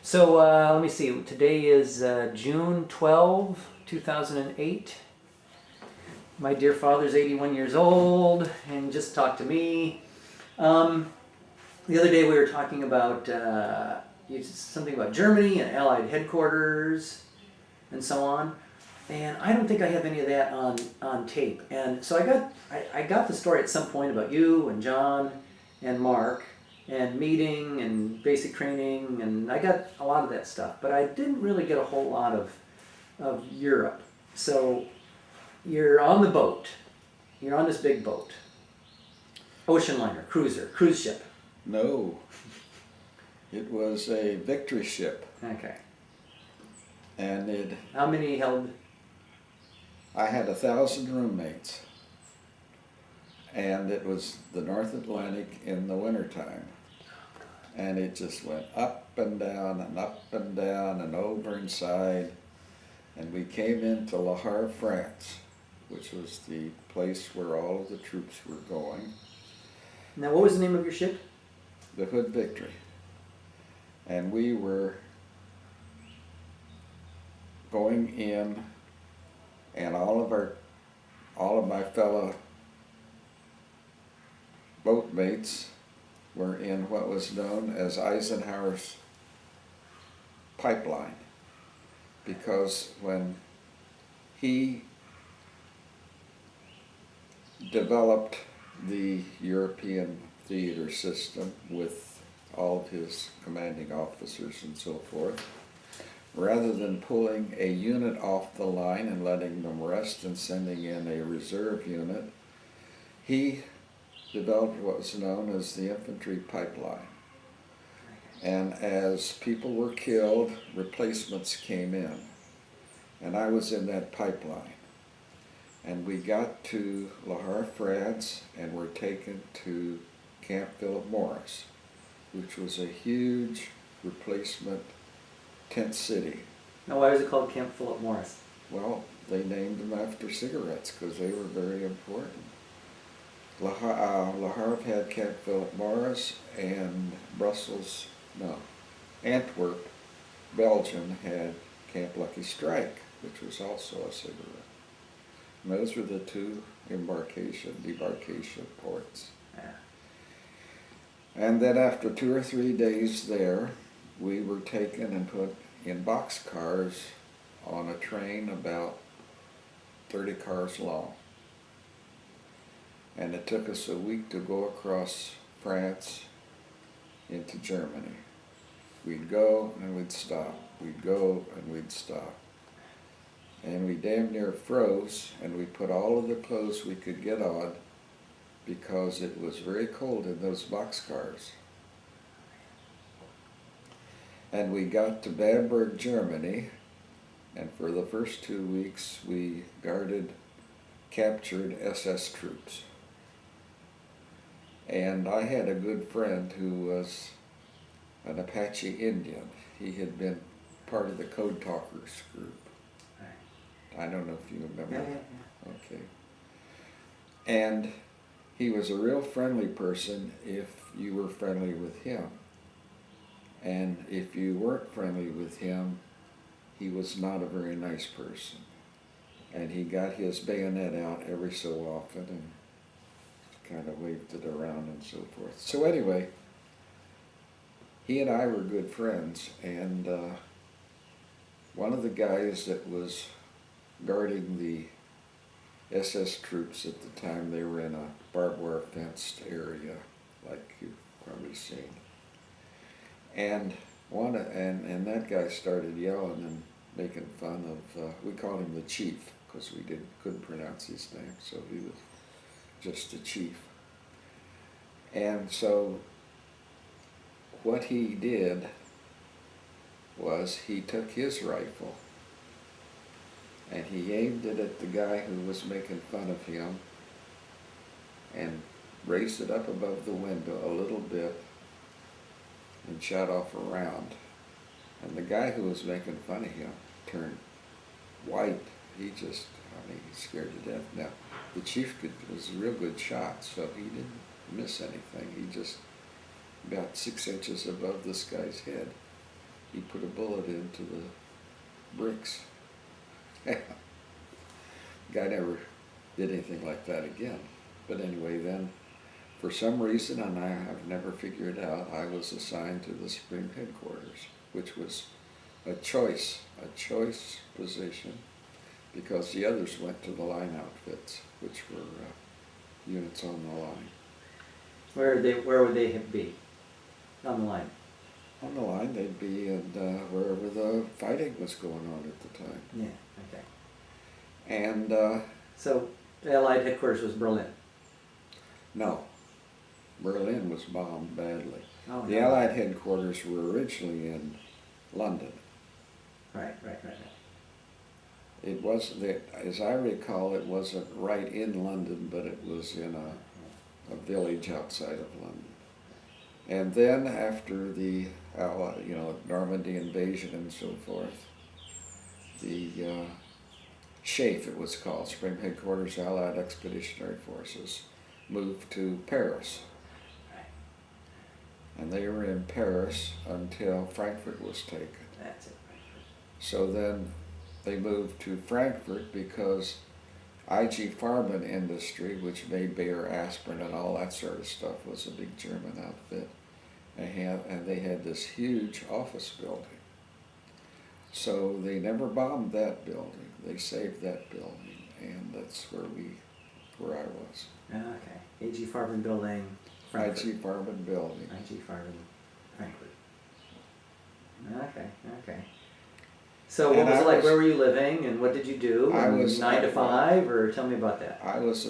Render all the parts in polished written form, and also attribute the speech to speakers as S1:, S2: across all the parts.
S1: So let me see. Today is June 12, 2008. My dear father's 81 years old and just talked to me. The other day we were talking about something about Germany and Allied headquarters and so on. And I don't think I have any of that on tape. And so I got the story at some point about you and John and Mark and meeting and basic training, and I got a lot of that stuff. But I didn't really get a whole lot of Europe. So you're on the boat. You're on this big boat. Ocean liner, cruiser, cruise ship.
S2: No, it was a victory ship.
S1: Okay.
S2: And
S1: How many held?
S2: I had 1,000 roommates. And it was the North Atlantic in the wintertime. And it just went up and down and up and down and over inside. And we came into Le Havre, France, which was the place where all of the troops were going.
S1: Now, what was the name of your ship?
S2: The Hood Victory. And we were going in, and all of my fellow boatmates were in what was known as Eisenhower's pipeline, because when he developed the European theater system with all of his commanding officers and so forth, rather than pulling a unit off the line and letting them rest and sending in a reserve unit, he developed what was known as the infantry pipeline. And as people were killed, replacements came in. And I was in that pipeline. And we got to Le Havre, France, and were taken to Camp Philip Morris, which was a huge replacement tent city.
S1: Now, why was it called Camp Philip Morris?
S2: Well, they named them after cigarettes because they were very important. Le Havre had Camp Philip Morris, and Antwerp, Belgium had Camp Lucky Strike, which was also a cigarette. And those were the two debarkation ports.
S1: Yeah.
S2: And then after 2 or 3 days there, we were taken and put in boxcars on a train about 30 cars long. And it took us a week to go across France into Germany. We'd go and we'd stop. We'd go and we'd stop. And we damn near froze, and we put all of the clothes we could get on because it was very cold in those boxcars. And we got to Bamberg, Germany, and for the first 2 weeks we guarded captured SS troops. And I had a good friend who was an Apache Indian. He had been part of the Code Talkers group. I don't know if you remember.
S1: Yeah.
S2: Okay. And he was a real friendly person if you were friendly with him. And if you weren't friendly with him, he was not a very nice person. And he got his bayonet out every so often and kind of waved it around and so forth. So anyway, he and I were good friends, and one of the guys that was guarding the SS troops at the time, they were in a barbed wire fenced area, like you've probably seen. And and that guy started yelling and making fun of, we called him the chief, because we couldn't pronounce his name, so he was just the chief. And so what he did was he took his rifle and he aimed it at the guy who was making fun of him and raised it up above the window a little bit and shot off a round. And the guy who was making fun of him turned white. He scared to death. Now, the chief was a real good shot, so he didn't miss anything. He just about 6 inches above this guy's head. he put a bullet into the bricks. Guy never did anything like that again. But anyway, then, for some reason, and I have never figured out, I was assigned to the Supreme Headquarters, which was a choice position, because the others went to the line outfits, which were units on the line.
S1: Where would they be? On the line?
S2: On the line, they'd be in wherever the fighting was going on at the time.
S1: Yeah, okay.
S2: And
S1: So the Allied headquarters was Berlin?
S2: no, Berlin was bombed badly.
S1: Oh,
S2: The
S1: no.
S2: Allied headquarters were originally in London.
S1: Right.
S2: It wasn't, as I recall, it wasn't right in London, but it was in a village outside of London. And then after the Normandy invasion and so forth, the SHAEF, it was called, Supreme Headquarters Allied Expeditionary Forces, moved to Paris. And they were in Paris until Frankfurt was taken.
S1: That's it.
S2: So then they moved to Frankfurt because IG Farben Industry, which made Bayer aspirin and all that sort of stuff, was a big German outfit. And they had this huge office building. So they never bombed that building. They saved that building, and that's where I was.
S1: Okay. AG Farben Building, Frankfurt.
S2: IG Farben Building.
S1: IG Farben, Frankfurt. Okay. So what
S2: And
S1: was
S2: I
S1: it like?
S2: was-
S1: Where were you living, and what did you do?
S2: I
S1: And
S2: was-
S1: 9 to 5, or tell me about that.
S2: I was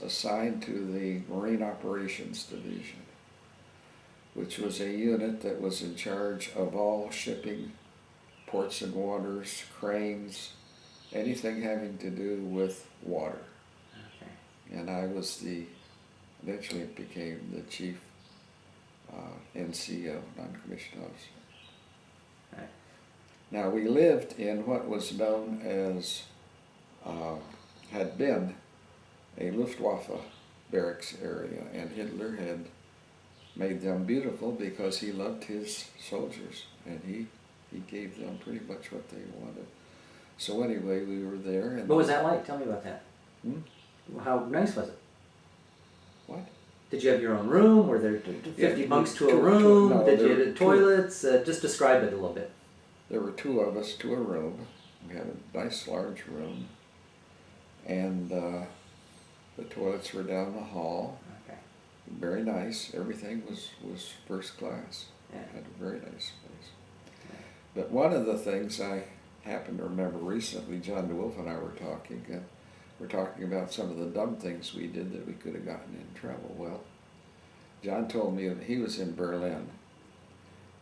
S2: assigned to the Marine Operations Division, which was a unit that was in charge of all shipping, ports and waters, cranes, anything having to do with water.
S1: Okay.
S2: And I was eventually became the chief NCO, non-commissioned officer.
S1: Right.
S2: Now we lived in what was known as, had been a Luftwaffe barracks area, and Hitler had made them beautiful because he loved his soldiers, and he gave them pretty much what they wanted. So anyway, we were there. And
S1: What was that like? Tell me about that. How nice was it?
S2: What?
S1: Did you have your own room? Were there 50
S2: Yeah,
S1: bunks to a
S2: two-
S1: room?
S2: no,
S1: Did
S2: there
S1: you
S2: were
S1: have
S2: two.
S1: toilets? Just describe it a little bit.
S2: There were two of us to a room. We had a nice large room, and the toilets were down the hall.
S1: Okay.
S2: Very nice. Everything was first class.
S1: Yeah.
S2: Had a very nice place. But one of the things I happen to remember recently, John DeWolf and I were talking. We're talking about some of the dumb things we did that we could have gotten in trouble. Well, John told me that he was in Berlin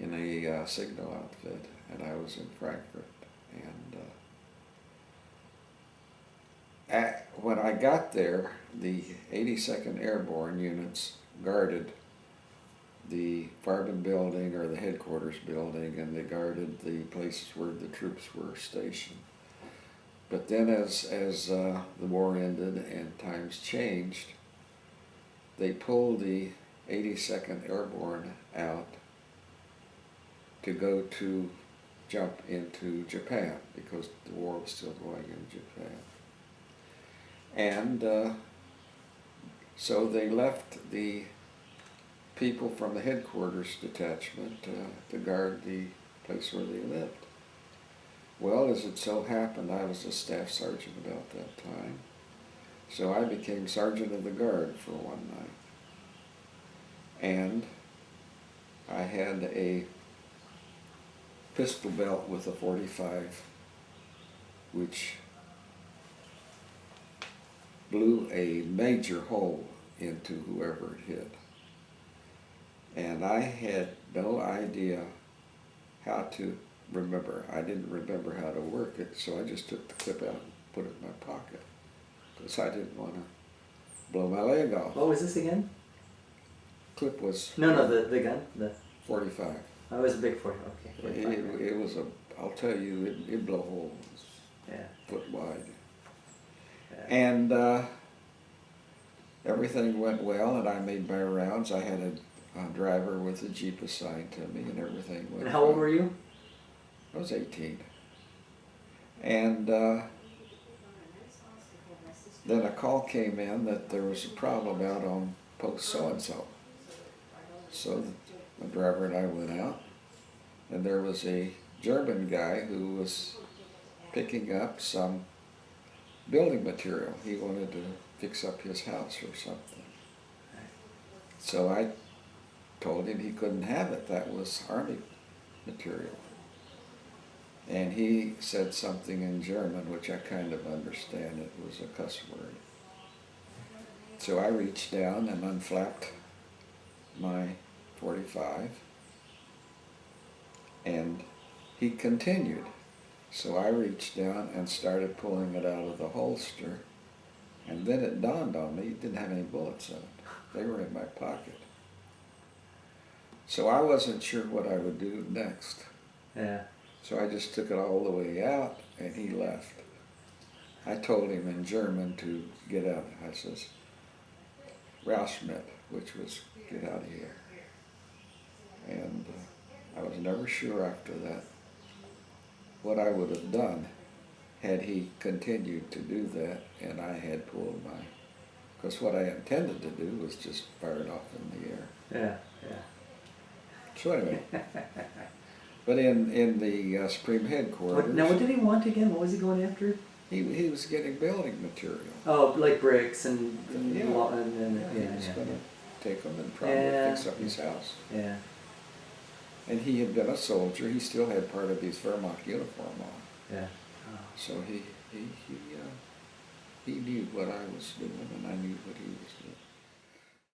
S2: in a signal outfit, and I was in Frankfurt. And when I got there, the 82nd Airborne units guarded the Farben building, or the headquarters building, and they guarded the places where the troops were stationed. But then as the war ended and times changed, they pulled the 82nd Airborne out to go to jump into Japan, because the war was still going in Japan. And so they left the people from the headquarters detachment to guard the place where they lived. Well, as it so happened, I was a staff sergeant about that time, so I became sergeant of the guard for one night. And I had a pistol belt with a .45, which blew a major hole into whoever it hit. And I had no idea how to remember. I didn't remember how to work it, so I just took the clip out and put it in my pocket, because I didn't want to blow my leg off.
S1: What was this again?
S2: Clip was
S1: No, the gun. The
S2: 45.
S1: Oh, it was a big 40. Okay. 45.
S2: It was I'll tell you, it blew holes
S1: Yeah.
S2: foot wide.
S1: Yeah.
S2: And everything went well, and I made my rounds. I had driver with a Jeep assigned to me, and everything went.
S1: And how old were you?
S2: I was 18. And then a call came in that there was a problem out on post so-and-so. So the driver and I went out, and there was a German guy who was picking up some building material. He wanted to fix up his house or something. So I told him he couldn't have it. That was Army material. And he said something in German, which I kind of understand. It was a cuss word. So I reached down and unflapped my .45, and he continued. So I reached down and started pulling it out of the holster, and then it dawned on me it didn't have any bullets in it. They were in my pocket. So I wasn't sure what I would do next.
S1: Yeah.
S2: So I just took it all the way out, and he left. I told him in German to get out. I says, "Raus mit," which was get out of here. And I was never sure after that what I would have done had he continued to do that and I had pulled my, because what I intended to do was just fire it off in the air.
S1: Yeah, yeah.
S2: So anyway, but in the Supreme Headquarters,
S1: Now, what did he want again? What was he going after?
S2: he was getting building material.
S1: Oh, like bricks and
S2: Yeah.
S1: and
S2: He was going to take them and probably fix up his house.
S1: Yeah.
S2: And he had been a soldier. He still had part of his Wehrmacht uniform on.
S1: Yeah.
S2: So he knew what I was doing, and I knew what he was doing.